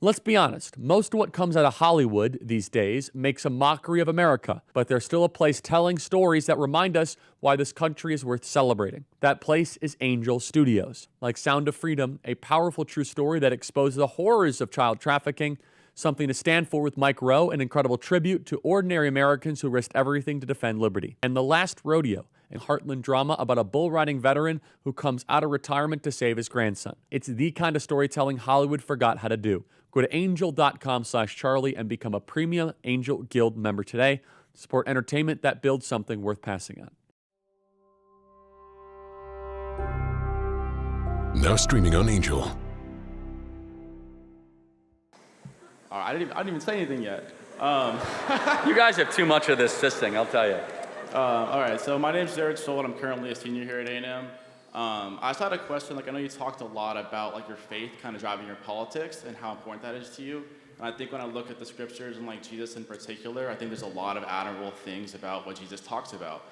Let's be honest, most of what comes out of Hollywood these days makes a mockery of America, but there's still a place telling stories that remind us why this country is worth celebrating. That place is Angel Studios. Like Sound of Freedom, a powerful true story that exposes the horrors of child trafficking, Something to Stand For with Mike Rowe, an incredible tribute to ordinary Americans who risked everything to defend liberty. And The Last Rodeo, a heartland drama about a bull riding veteran who comes out of retirement to save his grandson. It's the kind of storytelling Hollywood forgot how to do. Go to angel.com/Charlie and become a premium Angel Guild member today. Support entertainment that builds something worth passing on. Now streaming on Angel. I didn't even say anything yet. You guys have too much of this thing, I'll tell you. All right, so my name's Derek Stoll, and I'm currently a senior here at A&M. I just had a question. I know you talked a lot about your faith kind of driving your politics and how important that is to you. And I think when I look at the scriptures and Jesus in particular, I think there's a lot of admirable things about what Jesus talks about.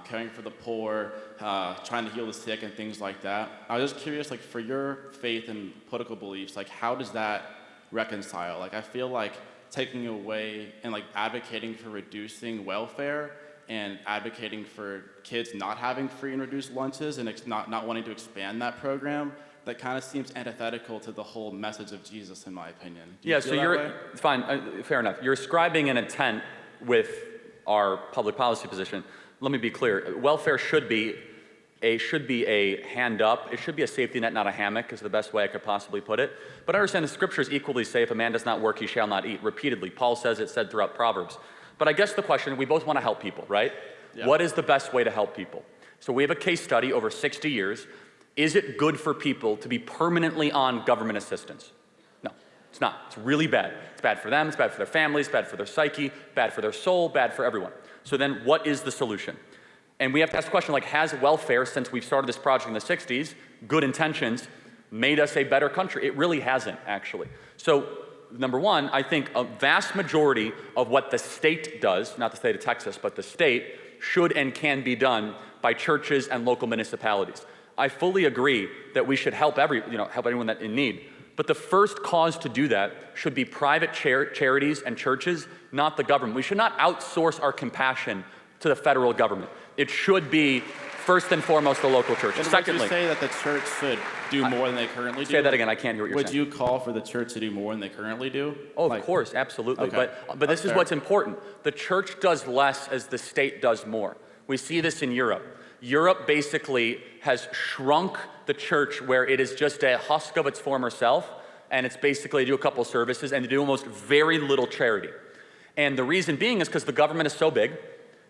Caring for the poor, trying to heal the sick, and things like that. I was just curious, for your faith and political beliefs, how does that reconcile? I feel like taking away and advocating for reducing welfare and advocating for kids not having free and reduced lunches and not wanting to expand that program, that kind of seems antithetical to the whole message of Jesus, in my opinion. Yeah, so you're fine, fair enough. You're ascribing an intent with our public policy position. Let me be clear. Welfare should be a hand up. It should be a safety net, not a hammock, is the best way I could possibly put it. But I understand the scriptures equally say, if a man does not work, he shall not eat. Repeatedly, Paul says it said throughout Proverbs. But I guess the question, we both want to help people, right? Yeah. What is the best way to help people? So we have a case study over 60 years. Is it good for people to be permanently on government assistance? No, it's not. It's really bad. It's bad for them, it's bad for their families, bad for their psyche, bad for their soul, bad for everyone. So then what is the solution? And we have to ask the question, has welfare, since we've started this project in the 60s, good intentions, made us a better country? It really hasn't, actually. So number one, I think a vast majority of what the state does, not the state of Texas, but the state, should and can be done by churches and local municipalities. I fully agree that we should help help anyone that's in need. But the first cause to do that should be private charities and churches, not the government. We should not outsource our compassion to the federal government. It should be first and foremost the local church. And secondly, would you say that the church should do more than they currently do? Say that again, I can't hear what you're saying. Would you call for the church to do more than they currently do? Oh, of course, absolutely. Okay. But this is what's important. The church does less as the state does more. We see this in Europe. Europe basically has shrunk the church where it is just a husk of its former self, and it's basically do a couple services and to do almost very little charity. And the reason being is because the government is so big,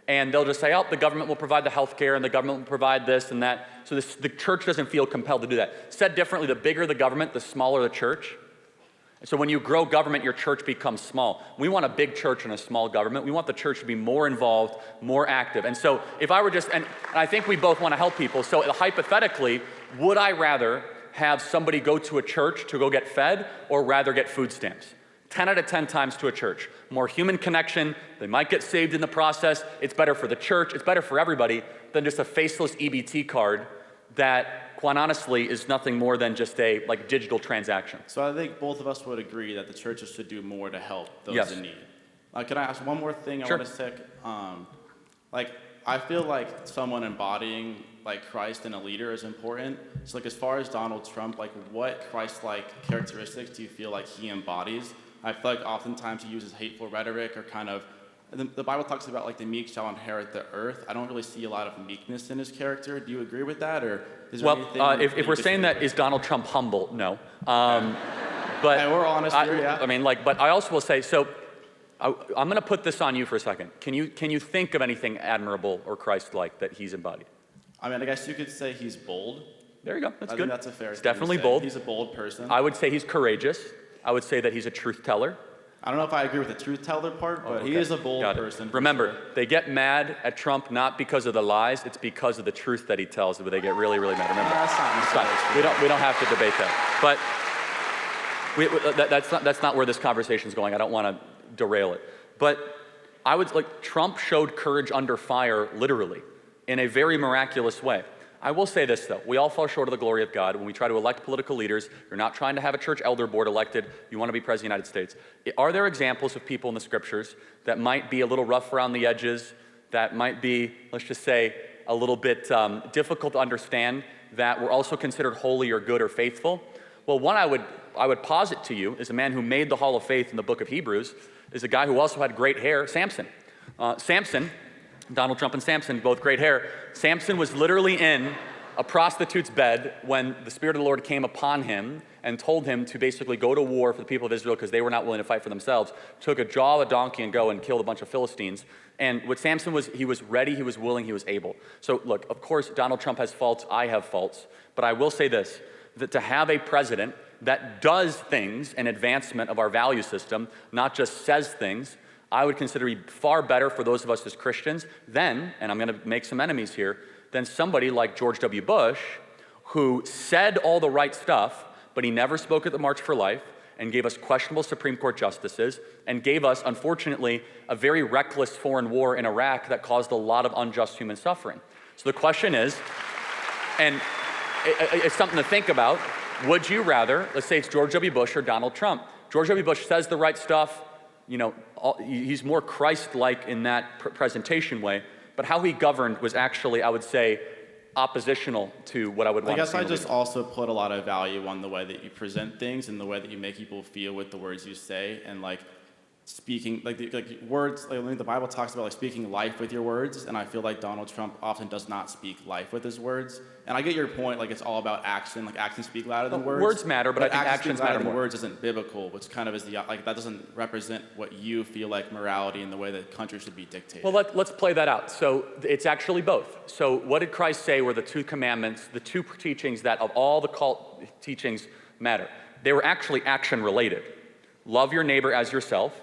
and they'll just say, oh, the government will provide the health care, and the government will provide this and that. So the church doesn't feel compelled to do that. Said differently, the bigger the government, the smaller the church. So when you grow government, your church becomes small. We want a big church and a small government. We want the church to be more involved, more active. And so if I were and I think we both want to help people. So hypothetically, would I rather have somebody go to a church to go get fed or rather get food stamps? 10 out of 10 times to a church. More human connection, they might get saved in the process, it's better for the church, it's better for everybody than just a faceless EBT card that, quite honestly, is nothing more than just a digital transaction. So I think both of us would agree that the churches should do more to help those in need. Can I ask one more thing? Sure. I want to say, I feel like someone embodying Christ and a leader is important. So as far as Donald Trump, what Christ-like characteristics do you feel like he embodies? I feel like oftentimes he uses hateful rhetoric or the Bible talks about the meek shall inherit the earth. I don't really see a lot of meekness in his character. Do you agree with that, or is there anything? If we're saying that, is Donald Trump humble? No. But and we're honest here, yeah. But I also will say, so I'm going to put this on you for a second. Can you think of anything admirable or Christ-like that he's embodied? I guess you could say he's bold. There you go. That's I good. think that's a fair. It's definitely bold. He's a bold person. I would say he's courageous. I would say that he's a truth teller. I don't know if I agree with the truth teller part, but he is a bold person. Remember, they get mad at Trump not because of the lies, it's because of the truth that he tells, but they get really, really mad. Remember, we don't have to debate that. But that's not where this conversation is going. I don't want to derail it. But Trump showed courage under fire, literally, in a very miraculous way. I will say this, though. We all fall short of the glory of God. When we try to elect political leaders, you're not trying to have a church elder board elected. You want to be president of the United States. Are there examples of people in the scriptures that might be a little rough around the edges, that might be, let's just say, a little bit difficult to understand, that were also considered holy or good or faithful? Well, one I would posit to you is a man who made the Hall of Faith in the book of Hebrews, is a guy who also had great hair, Samson. Samson, Donald Trump and Samson, both great hair. Samson was literally in a prostitute's bed when the Spirit of the Lord came upon him and told him to basically go to war for the people of Israel because they were not willing to fight for themselves. Took a jaw of a donkey and go and killed a bunch of Philistines. And what Samson was, he was ready, he was willing, he was able. So look, of course, Donald Trump has faults, I have faults, but I will say this, that to have a president that does things in advancement of our value system, not just says things, I would consider be far better for those of us as Christians than, and I'm going to make some enemies here, than somebody like George W. Bush, who said all the right stuff, but he never spoke at the March for Life, and gave us questionable Supreme Court justices, and gave us, unfortunately, a very reckless foreign war in Iraq that caused a lot of unjust human suffering. So the question is, and it's something to think about, would you rather, let's say it's George W. Bush or Donald Trump? George W. Bush says the right stuff, you know, he's more Christ-like in that presentation way, but how he governed was actually, I would say, oppositional to what I would want to see. I guess I just also put a lot of value on the way that you present things and the way that you make people feel with the words you say, and like speaking, like words, like I think the Bible talks about like speaking life with your words, and I feel like Donald Trump often does not speak life with his words. And I get your point, like it's all about action, like actions speak louder than words. Words matter, but I think actions matter more. Words isn't biblical, which kind of is the, like that doesn't represent what you feel like morality and the way that country should be dictated. Well, let's play that out. So it's actually both. So what did Christ say were the two commandments, the two teachings that of all the cult teachings matter? They were actually action related. Love your neighbor as yourself,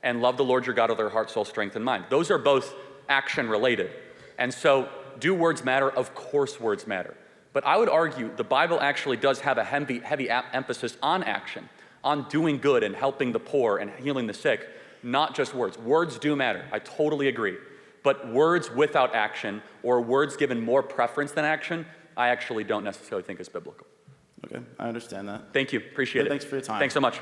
and love the Lord your God with their heart, soul, strength, and mind. Those are both action related. And so, do words matter? Of course words matter. But I would argue the Bible actually does have a heavy emphasis on action, on doing good and helping the poor and healing the sick, not just words. Words do matter, I totally agree. But words without action, or words given more preference than action, I actually don't necessarily think is biblical. Okay, I understand that. Thank you, appreciate it. Thanks for your time. Thanks so much.